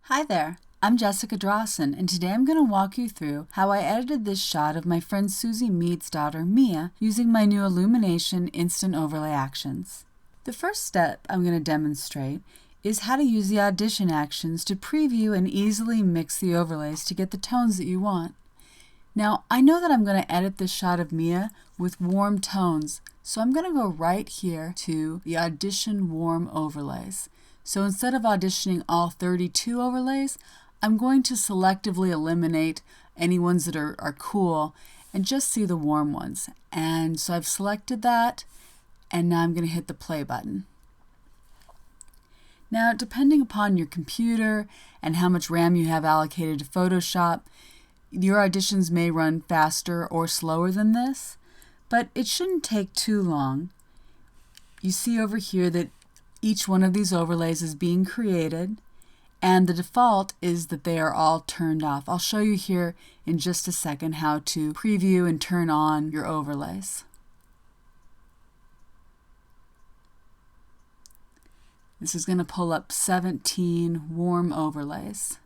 Hi there, I'm Jessica Drawson, and today I'm going to walk you through how I edited this shot of my friend Susie Mead's daughter Mia using my new Illumination Instant Overlay actions. The first step I'm going to demonstrate is how to use the audition actions to preview and easily mix the overlays to get the tones that you want. Now, I know that I'm going to edit this shot of Mia with warm tones, so I'm going to go right here to the Audition Warm Overlays. So instead of auditioning all 32 overlays, I'm going to selectively eliminate any ones that are cool and just see the warm ones. And so I've selected that, and now I'm going to hit the play button. Now, depending upon your computer and how much RAM you have allocated to Photoshop, your auditions may run faster or slower than this, but it shouldn't take too long. You see over here that each one of these overlays is being created, and the default is that they are all turned off. I'll show you here in just a second how to preview and turn on your overlays. This is going to pull up 17 warm overlays.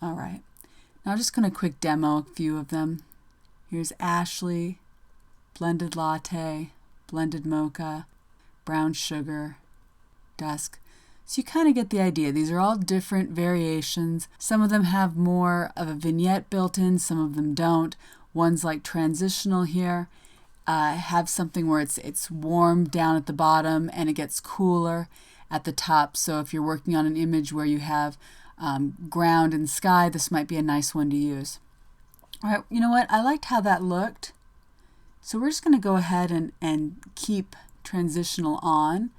All right, now I'm just going to quick demo a few of them. Here's Ashley, Blended Latte, Blended Mocha, Brown Sugar, Dusk. So you kind of get the idea. These are all different variations. Some of them have more of a vignette built in, some of them don't. One's like transitional here. Have something where it's warm down at the bottom and it gets cooler at the top. So if you're working on an image where you have ground and sky, this might be a nice one to use. All right, you know what? I liked how that looked. So we're just going to go ahead and keep transitional on.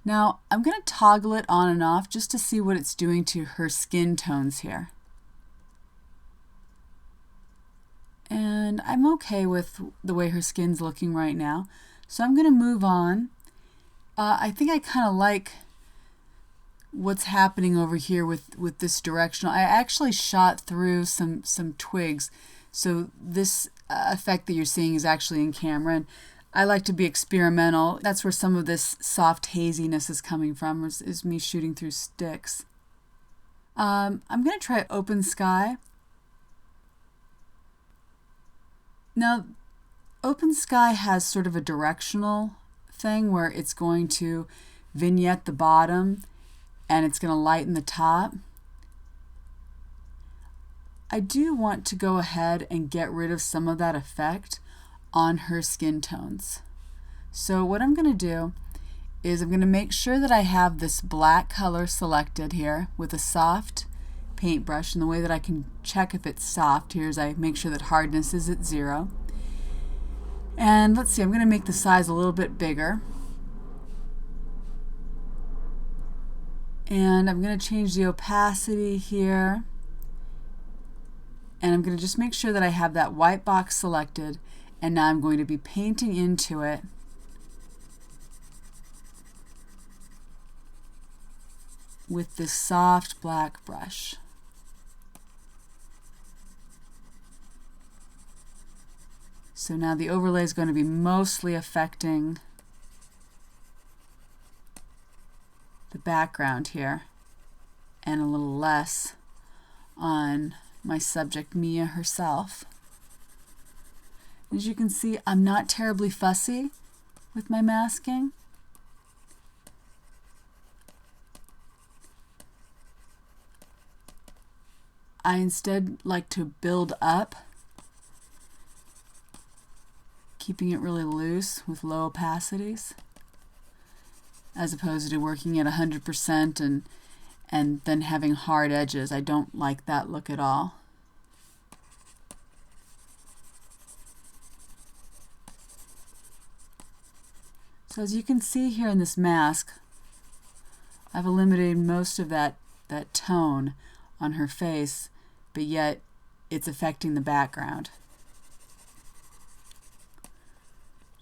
Now I'm going to toggle it on and off just to see what it's doing to her skin tones here. And I'm okay with the way her skin's looking right now. So I'm going to move on. I think I kind of like what's happening over here with this directional. I actually shot through some twigs. So this effect that you're seeing is actually in camera, and I like to be experimental. That's where some of this soft haziness is coming from, is me shooting through sticks. I'm going to try Open Sky. Now, Open Sky has sort of a directional thing where it's going to vignette the bottom and it's going to lighten the top. I do want to go ahead and get rid of some of that effect on her skin tones. So what I'm going to do is I'm going to make sure that I have this black color selected here with a soft paintbrush, and the way that I can check if it's soft here is I make sure that hardness is at 0. And let's see, I'm going to make the size a little bit bigger. And I'm going to change the opacity here. And I'm going to just make sure that I have that white box selected, and now I'm going to be painting into it with this soft black brush. So now the overlay is going to be mostly affecting the background here and a little less on my subject Mia herself. As you can see, I'm not terribly fussy with my masking. I instead like to build up, keeping it really loose with low opacities, as opposed to working at 100% and then having hard edges. I don't like that look at all. So as you can see here in this mask, I've eliminated most of that tone on her face, but yet it's affecting the background.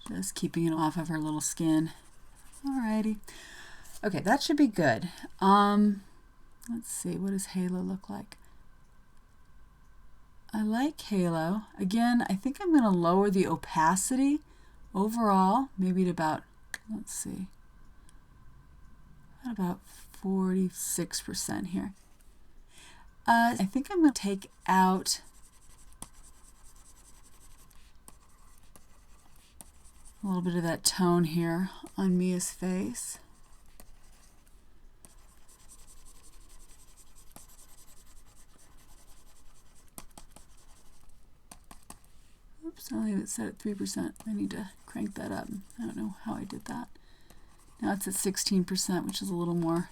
Just keeping it off of her little skin. Alrighty. Okay, that should be good. Let's see, what does Halo look like? I like Halo. Again, I think I'm going to lower the opacity overall, maybe to about, let's see, I got about 46% here. I think I'm going to take out a little bit of that tone here on Mia's face. Oops, I only have it set at 3%. I need to crank that up. I don't know how I did that. Now it's at 16%, which is a little more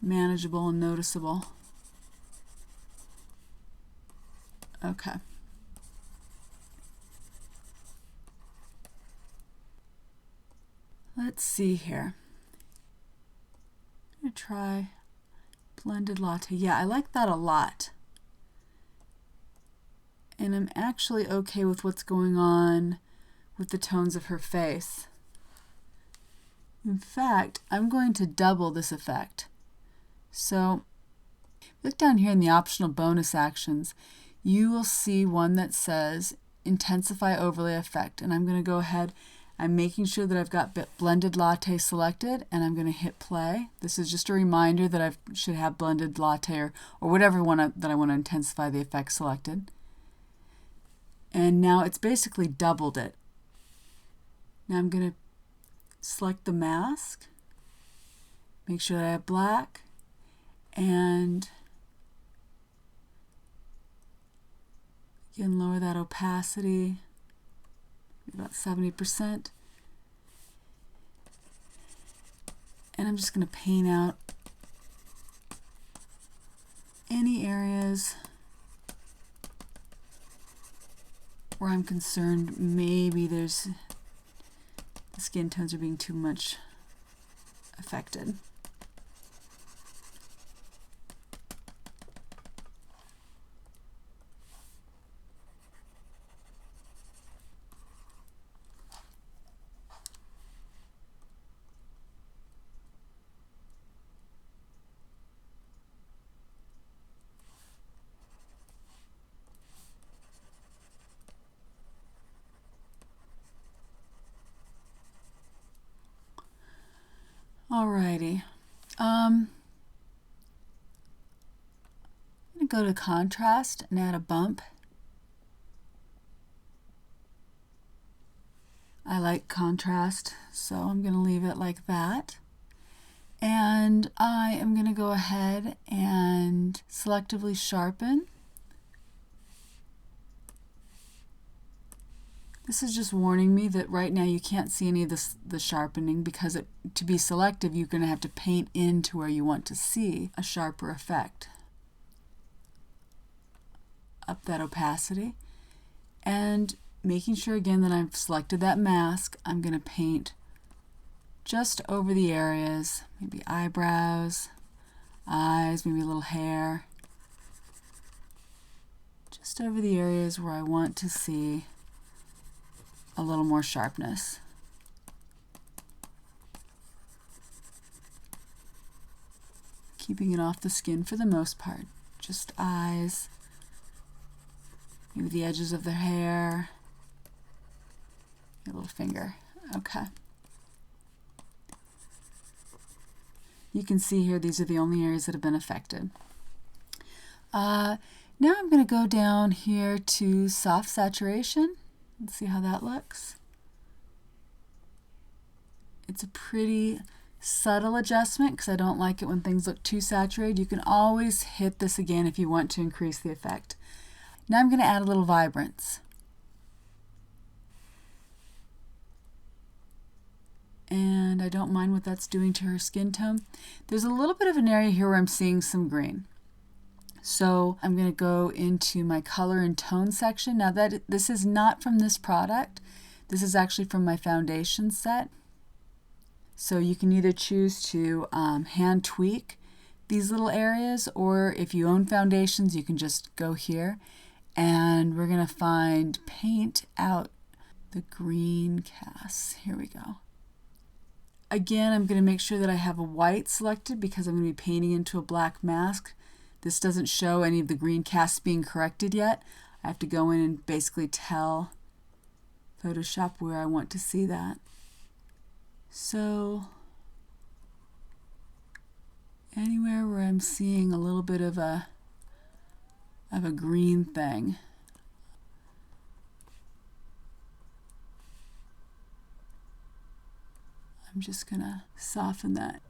manageable and noticeable. Okay. Let's see here. I'm going to try blended latte. Yeah, I like that a lot. And I'm actually okay with what's going on with the tones of her face. In fact, I'm going to double this effect. So, look down here in the optional bonus actions. You will see one that says Intensify Overlay Effect. And I'm going to go ahead, I'm making sure that I've got Blended Latte selected, and I'm going to hit play. This is just a reminder that I should have Blended Latte or whatever one that I want to intensify the effect selected. And now it's basically doubled it. Now I'm going to select the mask, make sure that I have black, and again lower that opacity, about 70%. And I'm just going to paint out any areas where I'm concerned maybe the skin tones are being too much affected. Alrighty. I'm going to go to contrast and add a bump. I like contrast, so I'm going to leave it like that. And I am going to go ahead and selectively sharpen. This is just warning me that right now you can't see any of the sharpening because to be selective you're going to have to paint into where you want to see a sharper effect. Up that opacity and making sure again that I've selected that mask, I'm going to paint just over the areas, maybe eyebrows, eyes, maybe a little hair, just over the areas where I want to see a little more sharpness. Keeping it off the skin for the most part. Just eyes, maybe the edges of their hair, your little finger. Okay. You can see here these are the only areas that have been affected. Now I'm going to go down here to soft saturation. Let's see how that looks. It's a pretty subtle adjustment because I don't like it when things look too saturated. You can always hit this again if you want to increase the effect. Now I'm going to add a little vibrance. And I don't mind what that's doing to her skin tone. There's a little bit of an area here where I'm seeing some green. So I'm going to go into my color and tone section. Now this is not from this product. This is actually from my foundation set. So you can either choose to hand tweak these little areas, or if you own foundations, you can just go here and we're going to find paint out the green casts. Here we go. Again, I'm going to make sure that I have a white selected because I'm going to be painting into a black mask. This doesn't show any of the green casts being corrected yet. I have to go in and basically tell Photoshop where I want to see that. So I'm seeing a little bit of a green thing. I'm just gonna soften that.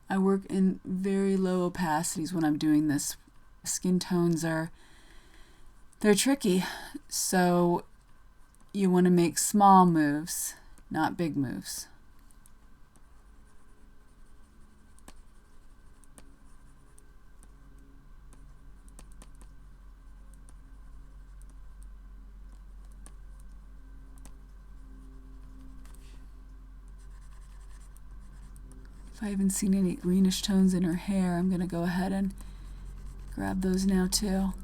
I work in very low opacities when I'm doing this. Skin tones they're tricky, so you want to make small moves, not big moves. If I haven't seen any greenish tones in her hair, I'm going to go ahead and grab those now too.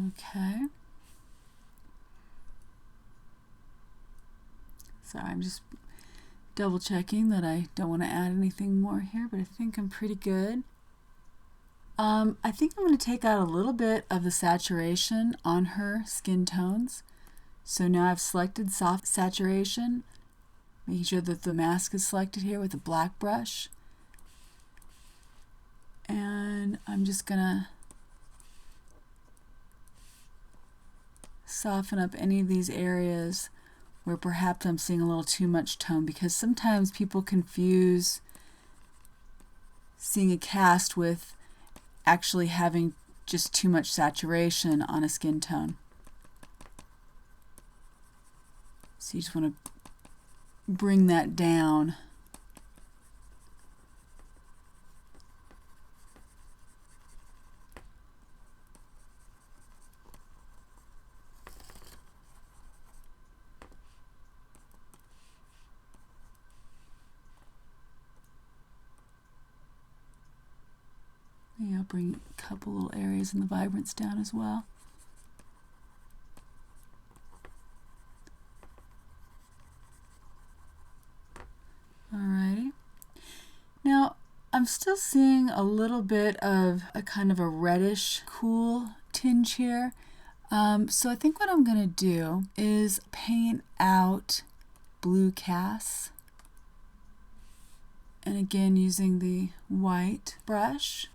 Okay. So I'm just double checking that I don't want to add anything more here, but I think I'm pretty good. I think I'm going to take out a little bit of the saturation on her skin tones. So now I've selected soft saturation, making sure that the mask is selected here with a black brush. And I'm just going to soften up any of these areas where perhaps I'm seeing a little too much tone, because sometimes people confuse seeing a cast with actually having just too much saturation on a skin tone. So you just want to bring that down. Maybe I'll bring a couple little areas in the vibrance down as well. Alrighty. Now, I'm still seeing a little bit of a kind of a reddish, cool tinge here. So I think what I'm going to do is paint out blue casts. And again, using the white brush.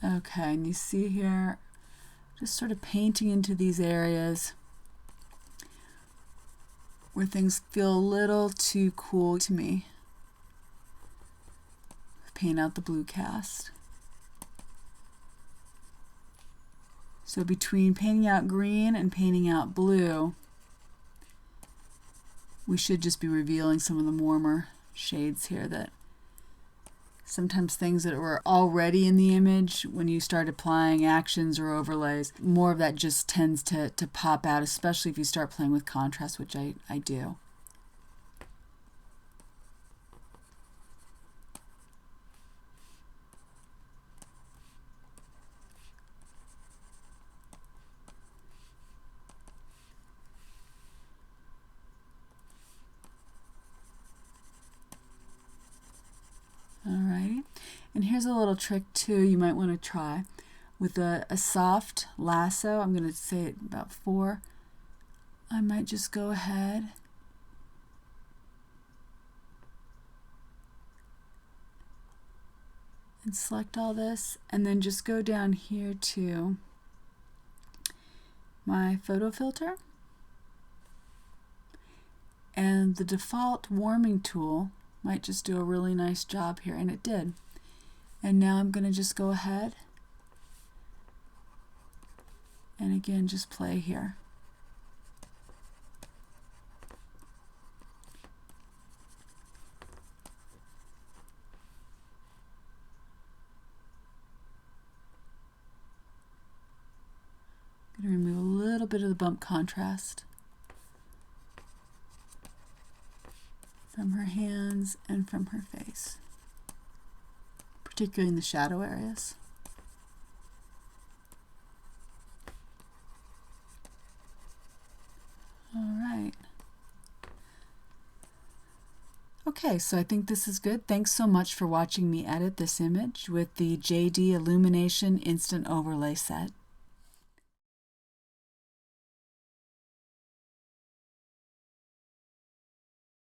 Okay, and you see here, just sort of painting into these areas where things feel a little too cool to me. Paint out the blue cast. So between painting out green and painting out blue, we should just be revealing some of the warmer shades here that sometimes things that were already in the image, when you start applying actions or overlays, more of that just tends to pop out, especially if you start playing with contrast, which I do. Alrighty, and here's a little trick too you might want to try. With a soft lasso, I'm going to say it about 4, I might just go ahead and select all this, and then just go down here to my photo filter, and the default warming tool might just do a really nice job here, and it did. And now I'm going to just go ahead and again just play here. bit of the bump contrast from her hands and from her face, particularly in the shadow areas. All right. Okay, so I think this is good. Thanks so much for watching me edit this image with the JD Illumination Instant Overlay set.